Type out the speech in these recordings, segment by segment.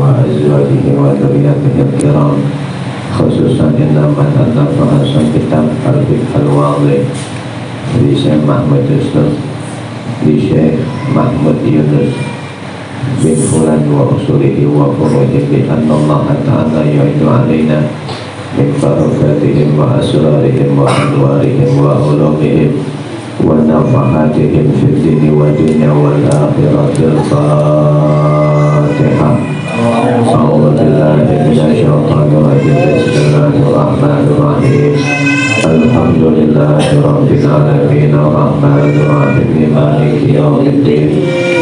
وأزواجه وذريته الكرام خصوصا إنما تألف أصل كتاب الفقه الواضح لشيخ محمود يوسف لشيخ محمود يونس bin fulan wa usulihi wa furuhi bi anna Allah ta'ala yu'idu alaina min barakatihim wa asrarihim wa anwarihim wa ulumihim wa nafahatihim fid dini wa dunya wal akhirati al-Fatihah. A'udzu billahi minasy syaithanir rajim. Bismillahirrahmanirrahim. Alhamdulillahi rabbil alamin arrahmanir rahim maliki yaumiddin.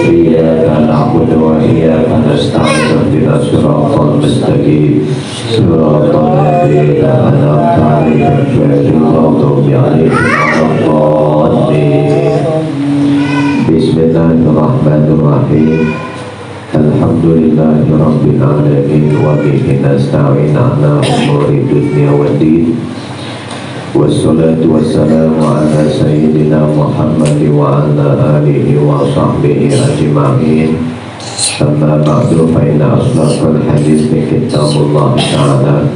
Iyyaka na'budu wa iyyaka nasta'in ihdinas siratal mustaqim siratal ladzina an'amta 'alaihim ghairil maghdubi 'alaihim waladdallin. Bismillahirrahmanirrahim. Alhamdulillahi rabbil alamin wa bihi nasta'in 'ala umuri dunya waddin. Wassalatu wassalamu ala sayyidina Muhammad wa ala alihi wa sahbihi ajma'in. Amma ba'du fa inna asdaqal hadits kitabullah ta'ala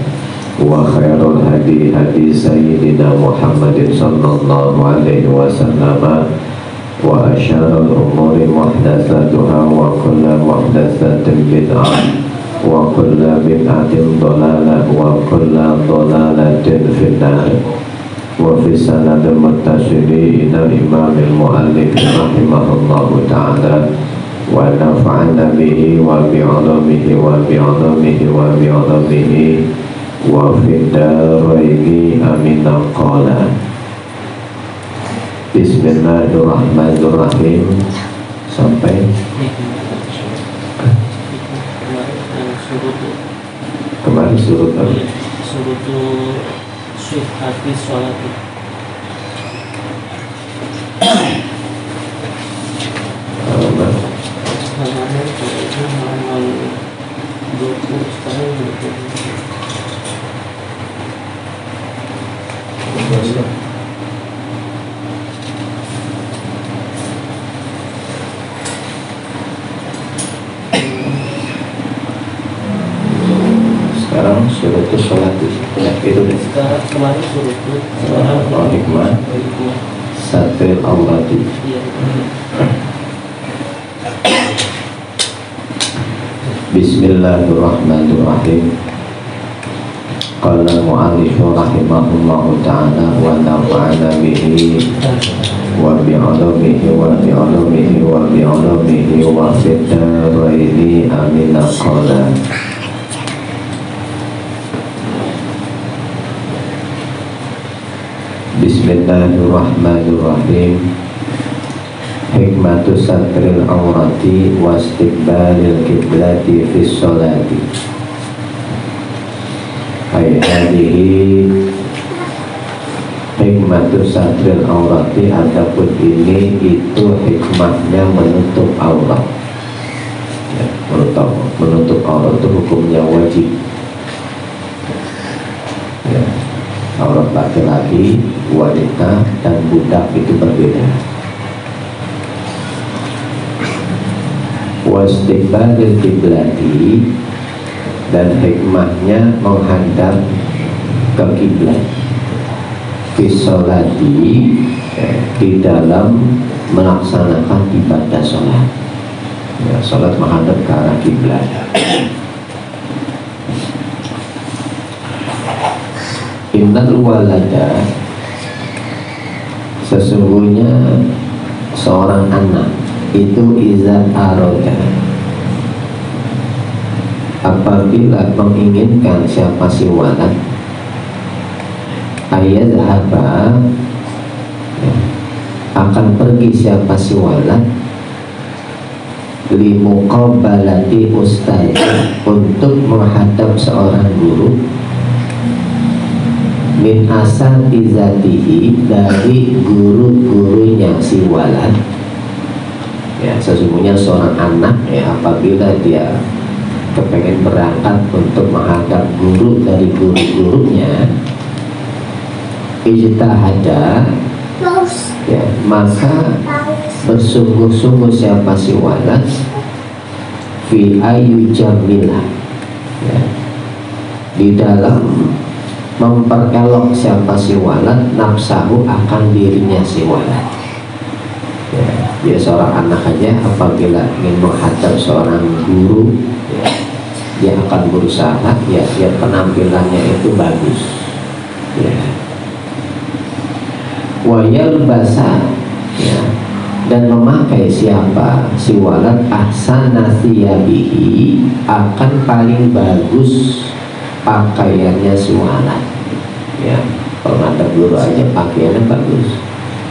wa khairul hadi hadi sayyidina Muhammadin sallallahu alaihi wasallam wa asyarul umuri muhdatsatuha wa kullu muhdatsatin bid'ah wa kullu bid'atin dhalalah wa kullu dhalalatin finnar. Wa fi sanad al-muttasili ila imam al-muallif rahimahullahu ta'ala wa nafa'ana bihi wa bi'ulumihi wa bi'ulumihi wa bi'ulumihi wa fi daraini amin. Qala Bismillahirrahmanirrahim. Sampai kemarin surut apa? Surut Hafiz sholat. Halaman 20 sekarang 20. Sekarang surut sholat ya, itu deh. Sekarang kemarin surut hikmah satir awrati. Bismillahirrahmanirrahim. Qala mu'allif rahimahullahu ta'ala wa nafa'ana bihi wa bi'ulumihi wa bi'ulumihi wa bi'ulumihi wa fid daraini amin. Qala Bismillahirrahmanirrahim. Hikmatu satril awrati wa istiqbalil kiblati fis sholati. Hai hadihi hikmatu satril awrati, adapun ini itu hikmahnya menutup aurat ya, menutup aurat itu hukumnya wajib ya. Aurat laki-laki, wanita, dan budak itu berbeda. Wastiqbalil kiblati, dan hikmahnya menghadap ke kiblat. Fisolati, di dalam melaksanakan ibadah sholat ya, sholat menghadap ke arah kiblat. Innal walada, sesungguhnya seorang anak itu iza aroda, apabila menginginkan siapa si walad, ayat haba akan pergi siapa si walad, limuqabalati ustaz, untuk menghadap seorang guru, min asatizatihi, dari guru-gurunya si walad ya. Sesungguhnya seorang anak ya, apabila dia kepengen berangkat untuk menghadap guru dari guru-gurunya, ijtahada ya, maka bersungguh-sungguh siapa si walad fi ayu jamilah, ya, di dalam memperelok siapa si walad nafsahu akan dirinya si walad. Ya, dia seorang anak aja apabila ingin menghadap seorang guru, ya, dia akan berusaha ya penampilannya itu bagus, ya. Wayal basa, ya, dan memakai siapa si walad ahsana thiyabihi, akan paling bagus pakaiannya si walad, ya. Kalau ada guru aja pakaiannya bagus,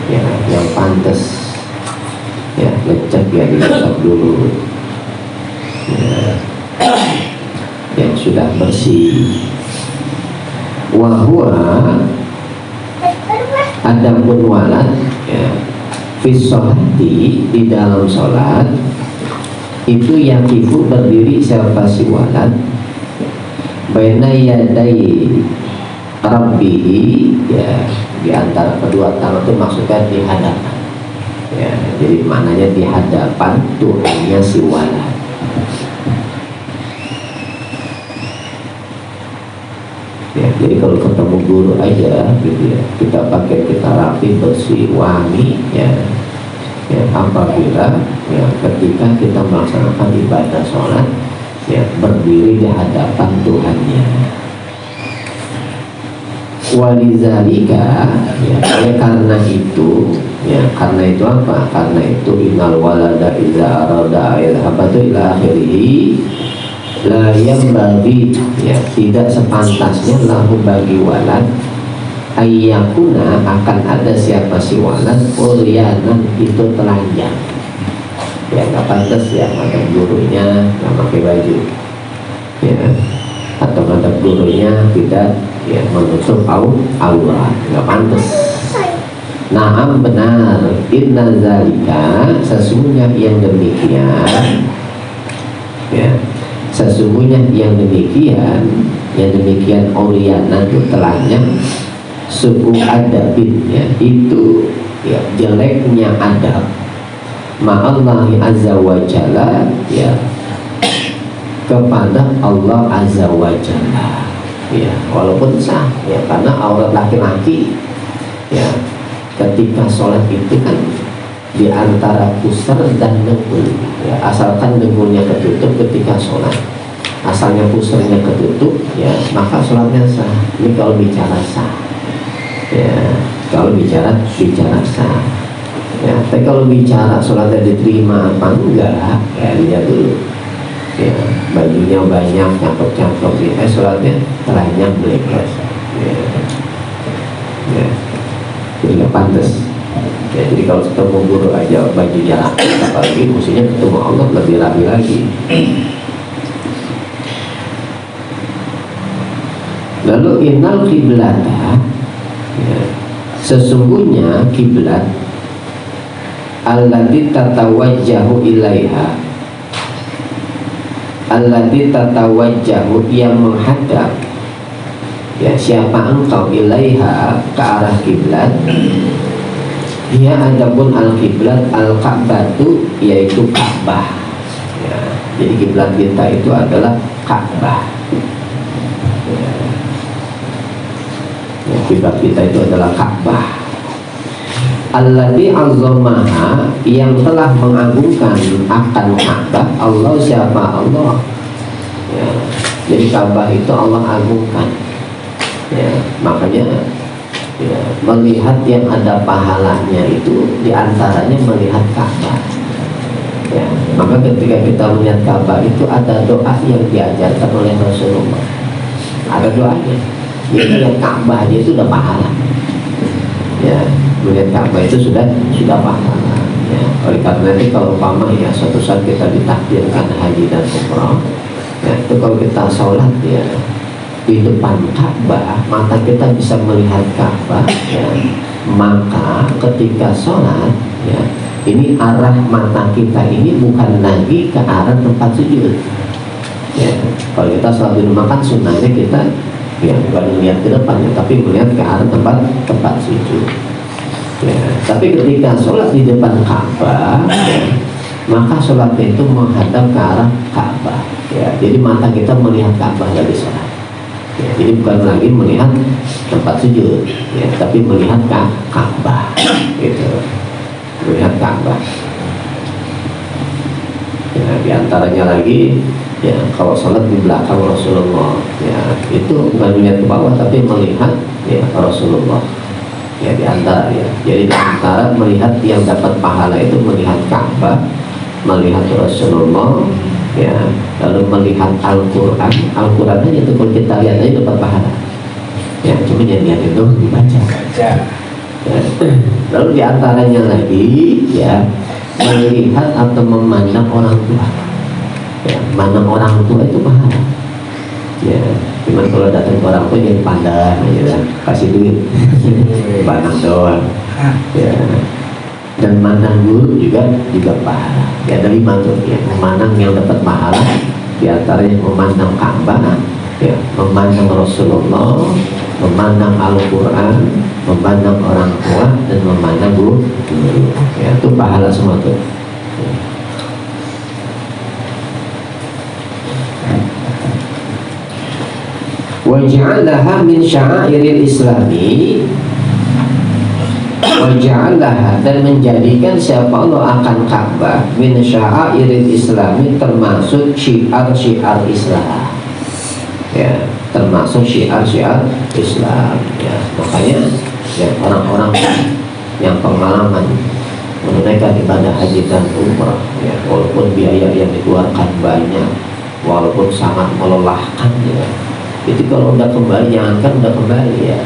ya, yang pantas, ya, lecek ya diletak dulu, ya, yang sudah bersih. Wahwa adapun walad, ya, fisolati di dalam sholat itu yakifu berdiri siapa si walad baina yadai rabbihi, ya, di antara kedua tangan itu maksudnya di hadapan, ya, jadi maknanya di hadapan Tuhannya si walad. Ya, jadi kalau ketemu guru aja gitu ya, kita pakai kita rapi, bersih, wangi, ya, ya, apabila ya ketika kita melaksanakan ibadah sholat, ya, berdiri di hadapan Tuhannya. Walizalika, ya, karena itu, ya, karena itu apa? Karena itu innal walada iza arada ilhabatu ila akhirih la yambaghi, ya, tidak sepantasnya lahu bagi walad ayyakuna, akan ada siapa si walad ulyanan itu telanjang, ya, nggak pantas ya ada gurunya nggak pakai baju, ya, atau ada gurunya tidak, ya, menutup aurat, nggak pantas. Naam, benar, inna zalika, sesungguhnya yang demikian, ya, sesungguhnya yang demikian oriana itu telanjang suku adabin, ya, itu, ya, jeleknya adab ma'allahi azza wa jalla, ya, kepada Allah azza wa jalla, ya, walaupun sah, ya, karena aurat laki-laki, ya, ketika sholat itu kan di antara pusar dan dengkul, ya, asalkan dengkulnya ketutup ketika sholat, asalnya pusarnya ketutup, ya, maka sholatnya sah. Ini kalau bicara sah, ya, kalau bicara sah, ya. Tapi kalau bicara sholatnya diterima apa enggak, ya, lihat dulu, ya, bajunya banyak, cakep-cakep, ya, sholatnya telanjang belekes, ya, ya, jadi nggak pantas. Ya, jadi kalau ketemu guru aja bajunya rapi, apalagi mestinya ketemu Allah lebih rapi lagi. Lalu innal kiblata, ya, sesungguhnya kiblat allati tatawajjahu ilaiha, allati tatawajjahu, yang menghadap, ya, siapa engkau ilaiha, ke arah kiblat. Ya, adapun al-kiblat al-Ka'batu, yaitu Ka'bah, ya, jadi kiblat kita itu adalah Ka'bah, ya, ya, kiblat kita itu adalah Ka'bah. Allati azzamaha, yang telah mengagungkan akan Ka'bah, Allah, siapa Allah, ya, jadi Ka'bah itu Allah agungkan, ya, makanya, ya, melihat yang ada pahalanya itu diantaranya melihat Ka'bah, ya, maka ketika kita melihat Ka'bah itu ada doa yang diajarkan oleh Rasulullah, ada doanya, jadi melihat Ka'bah aja itu sudah pahala, ya, melihat Ka'bah itu sudah pahala, ya. Oleh karena itu kalau umpama, ya, suatu saat kita ditakdirkan haji dan umrah, ya, itu kalau kita sholat, ya, di depan Ka'bah, mata kita bisa melihat Ka'bah, ya, maka ketika sholat, ya, ini arah mata kita ini bukan lagi ke arah tempat sujud, ya. Kalau kita sholat di rumah kan sunnahnya kita, ya, bukan melihat ke depan, ya, tapi melihat ke arah tempat sujud, ya. Tapi ketika sholat di depan Ka'bah, ya, maka sholat itu menghadap ke arah Ka'bah. Ya, jadi mata kita melihat Ka'bah dari sholat. Ya, jadi bukan lagi melihat tempat sujud, ya, tapi melihat Ka'bah, gitu, melihat Ka'bah. Ya, diantaranya lagi, ya, kalau sholat di belakang Rasulullah, ya, itu bukan melihat ke bawah, tapi melihat, ya, Rasulullah. Ya, diantara, ya, jadi diantara melihat yang dapat pahala itu melihat Ka'bah, melihat Rasulullah, ya, lalu melihat Al-Quran. Al-Quran aja itu kalau kita lihat aja dapat pahala, ya, cuma yang lihat itu dibaca. Ya. Lalu diantaranya lagi, ya, melihat atau memandang orang tua, ya, memandang orang tua itu pahala, ya. Cuman kalau datang ke orang tua jangan pandang aja lah, kasih duit pandang doang, ya. Dan memandang guru juga pahala. Ya, ada 5 tuh, ya, memandang yang dapat pahala. Di antaranya memandang Ka'bah, ya, memandang Rasulullah, memandang Al-Quran, memandang orang tua, dan memandang guru. Ya, itu pahala semua tuh. Wa ja'alaha min sya'airil islami, wa ja'alaha, dan menjadikan siapa Allah akan Ka'bah min sya'airil islami, termasuk syiar-syiar Islam, ya, termasuk syiar-syiar Islam, ya. Makanya, ya, orang-orang yang pengalaman menunaikan ibadah haji dan umrah, ya, walaupun biaya yang dikeluarkan banyak, walaupun sangat melelahkan, ya, itu kalau udah kembali, jangankan udah kembali, ya,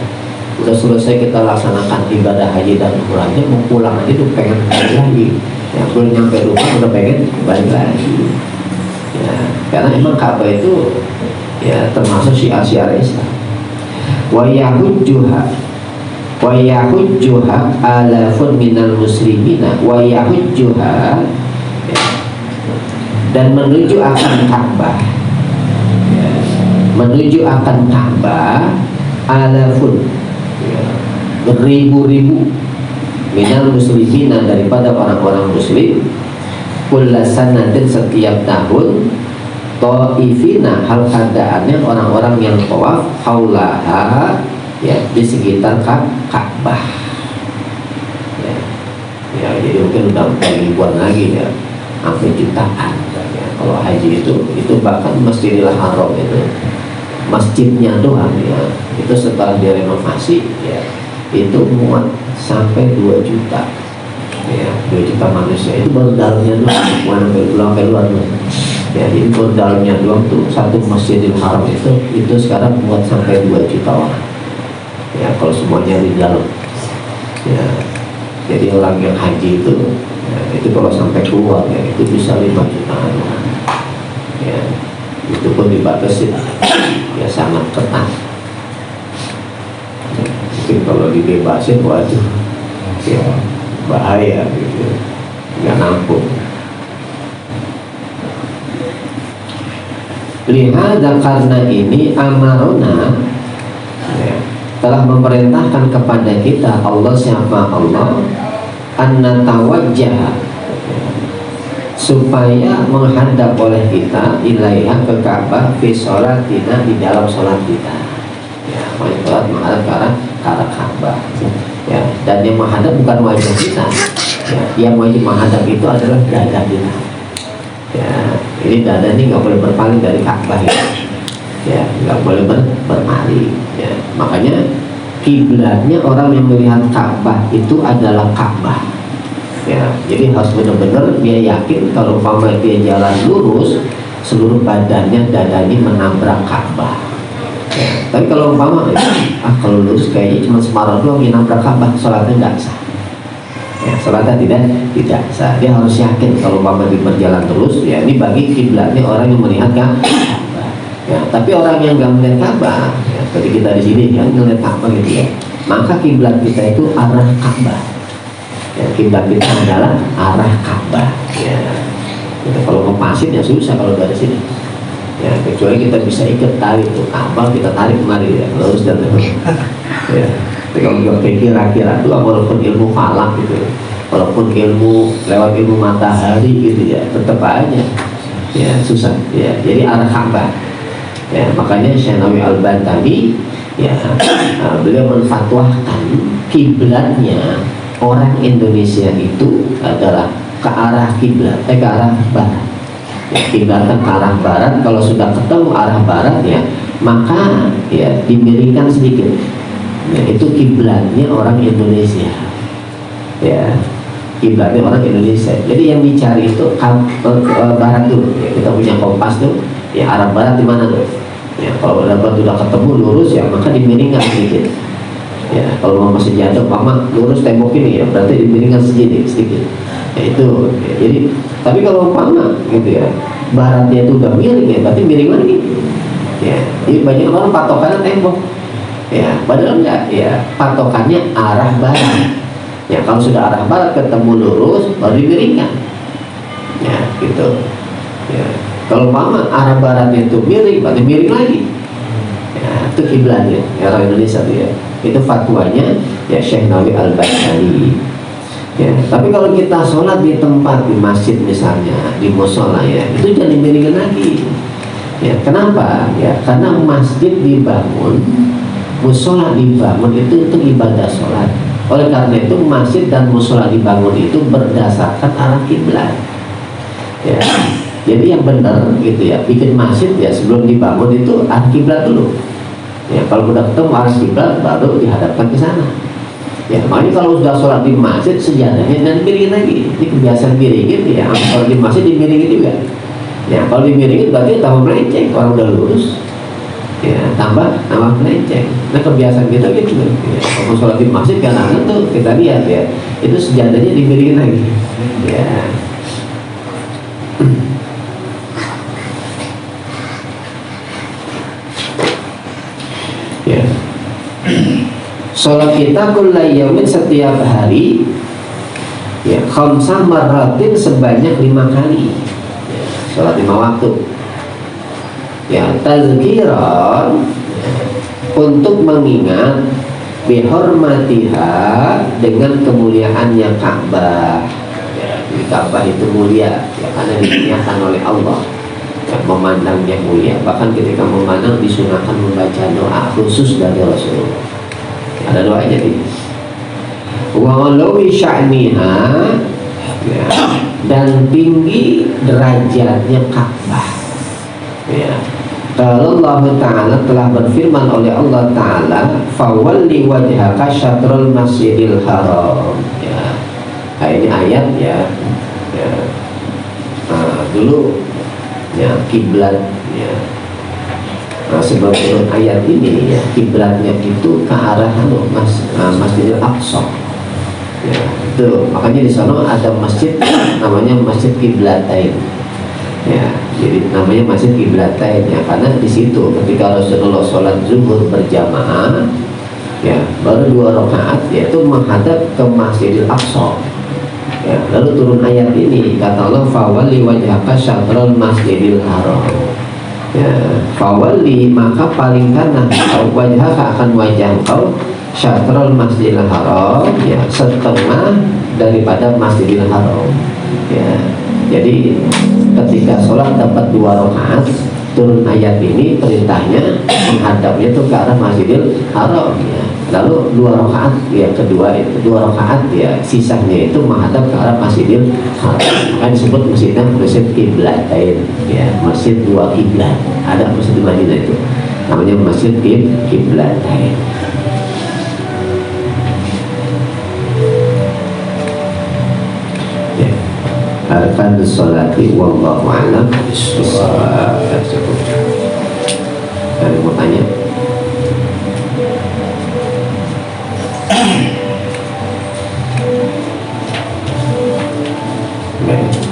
udah selesai kita laksanakan ibadah haji dan umrahnya, mau pulang aja tuh pengen kembali lagi, ya, belum nyampe rumah udah pengen kembali lagi, ya, karena emang Ka'bah itu, ya, termasuk syiar-syiar Islam. Wa yahujjuha alafun minal muslimina, wa yahujjuha, ya, dan menuju akan Ka'bah, ya, menuju akan Ka'bah alafun, ya, beribu-ribu minal muslimina, daripada orang-orang muslim, kullasanatin, setiap tahun, ta'ifina, hal keadaannya orang-orang yang tawaf, haulaha, ya, di sekitar Ka'bah, ya. Ya, jadi mungkin udah ribuan lagi, ya, sampai jutaan, ya. Kalau haji itu bahkan Masjidil Haram itu masjidnya doang, ya, itu setelah direnovasi, ya, itu muat sampai 2 juta, ya, 2 juta manusia. Itu baru dalamnya doang, sampai luar doang, ya. Jadi baru dalamnya doang tuh satu Masjidil Haram itu sekarang muat sampai 2 juta orang, ya, kalau semuanya di dalam, ya. Jadi orang yang haji itu, ya, itu kalau sampai keluar, ya, itu bisa 5 jutaan orang, ya. Itu pun dibatasi, ya, sangat ketat. Mungkin kalau dibebasin, waduh, ya, bahaya, gitu, nggak nampung. Lihat, karena ini amarona, ya, telah memerintahkan kepada kita Allah, siapa Allah, anna tawajjah, supaya menghadap oleh kita ilaiha, ke Ka'bah, fi sholatina, di dalam sholat kita, ya, sholat menghadap ke arah Ka'bah, ya. Dan yang menghadap bukan wajah kita, ya, yang wajib menghadap itu adalah dada kita, ya. Ini dada ini nggak boleh berpaling dari Ka'bah, ya, nggak boleh berpaling, ya. Makanya kiblatnya orang yang melihat Ka'bah itu adalah Ka'bah, ya. Jadi harus benar-benar dia yakin kalau umpama dia jalan lurus, seluruh badannya, dadanya menabrak Ka'bah, ya. Tapi kalau umpama kalau lurus kayaknya cuma separuh doang yang nabrak Ka'bah, sholatnya nggak sah, ya, sholatnya tidak sah. Dia harus yakin kalau umpama dia berjalan terus, ya, ini bagi kiblatnya orang yang melihat Ka'bah, ya. Tapi orang yang nggak melihat Ka'bah, ya, seperti kita di sini kan melihat Ka'bah gitu, ya, maka kiblat kita itu arah Ka'bah, ya. Kiblat kita adalah arah Ka'bah, ya. Gitu. Kalau mau pasir ya susah kalau dari sini, ya, kecuali kita bisa ikat tali tuh Ka'bah, kita tarik kemari, ya, lurus dan terus, ya. Tapi kalau juga kira-kira itu walaupun ilmu falak gitu, walaupun lewat ilmu matahari gitu ya, tetap aja ya susah ya. Jadi arah Ka'bah ya, makanya Syekh Nawawi Al-Bantani ya, beliau menfatwakan kiblatnya orang Indonesia itu adalah ke arah kiblat, ke arah barat ya, kiblatnya ke arah barat. Kalau sudah ketemu arah barat ya, maka ya dimiringkan sedikit ya, itu kiblatnya orang Indonesia ya, kiblatnya orang Indonesia. Jadi yang dicari itu barat dulu ya. Kita punya kompas tuh ya, arah barat di mana tuh ya. Kalau arah barat sudah ketemu lurus ya, maka dimiringkan sedikit ya. Kalau mau masih jatuh mama lurus tembok ini ya, berarti dimiringkan sedikit ya, itu ya. Jadi tapi kalau umpama gitu ya, baratnya itu udah miring ya, berarti miring lagi ya. Jadi banyak orang patokannya tembok ya, padahal enggak ya, patokannya arah barat ya. Kalau sudah arah barat ketemu lurus baru dimiringkan ya, gitu ya. Kalau umpama arah baratnya itu miring, berarti miring lagi ya, itu kiblatnya ya, orang Indonesia tuh ya. Itu fatwanya ya Syekh Nawawi Al-Bantani ya. Tapi kalau kita sholat di tempat, di masjid misalnya, di musola ya, itu jangan dimiringkan lagi ya. Kenapa ya? Karena masjid dibangun, musola dibangun itu untuk ibadah sholat. Oleh karena itu masjid dan musola dibangun itu berdasarkan arah kiblat ya. Jadi yang benar gitu ya, bikin masjid ya sebelum dibangun itu arah kiblat dulu ya. Kalau udah ketemu arah kiblat baru dihadapkan ke sana ya. Makanya kalau sudah sholat di masjid, sejadahnya dan miringin lagi. Ini kebiasaan miringin ya. Kalau di masjid dimiringin juga ya. Kalau dimiringin berarti tambah melenceng. Orang udah lurus ya, tambah melenceng. Nah kebiasaan kita gitu ya. Kalau sholat di masjid kadang-kadang tuh kita lihat ya, itu sejadahnya dimiringin lagi ya. Ya. Sholat kita kullayamin setiap hari ya, khamsah marratin sebanyak 5 kali ya, sholat 5 waktu ya, tazkiran ya, untuk mengingat bihormatiha, dengan kemuliaannya Ka'bah ya. Ka'bah itu mulia ya, karena dimuliakan oleh Allah ya, memandangnya mulia. Bahkan ketika memandang disunahkan membaca doa khusus dari Rasulullah ya, ada doanya nih, wa ulawi sya'niha ya, dan tinggi derajatnya Ka'bah ya. Kalau Allah Ta'ala telah berfirman oleh Allah Ta'ala, fawalli wajhaka syatrul masjidil haram ya. Nah, ini ayat ya, ya. Nah, dulu ya kiblat ya. Nah, sebelum turun ayat ini ya, kiblatnya itu ke arah Masjidil Aqsa ya. Itu makanya di sana ada masjid namanya Masjid Qiblatain ya. Jadi namanya Masjid Qiblatain ya, karena di situ ketika Rasulullah sholat zuhur berjamaah ya, baru 2 rakaat yaitu menghadap ke Masjidil Aqsa ya. Lalu turun ayat ini, kata Allah, fawalli wajhaka syatrul masjidil haram ya. Fawalli, maka palingkanlah wajhaka, akan wajah kau, syatrul masjidil haram ya, setengah daripada Masjidil Haram ya. Jadi ketika sholat dapat 2 rakaat, turun ayat ini perintahnya menghadapnya itu ke arah Masjidil Haram ya. Lalu 2 rakaat ya, kedua itu 2 rakaat ya, sisanya itu menghadap ke arah Masjidil Haram. Kan disebut masjidnya Masjid Qiblatain ya, masjid 2 kiblat. Ada masjid di Madinah itu namanya Masjid Qiblatain. Arkan sholati wallahu a'lam bishawab. Ada mau tanya? Baik.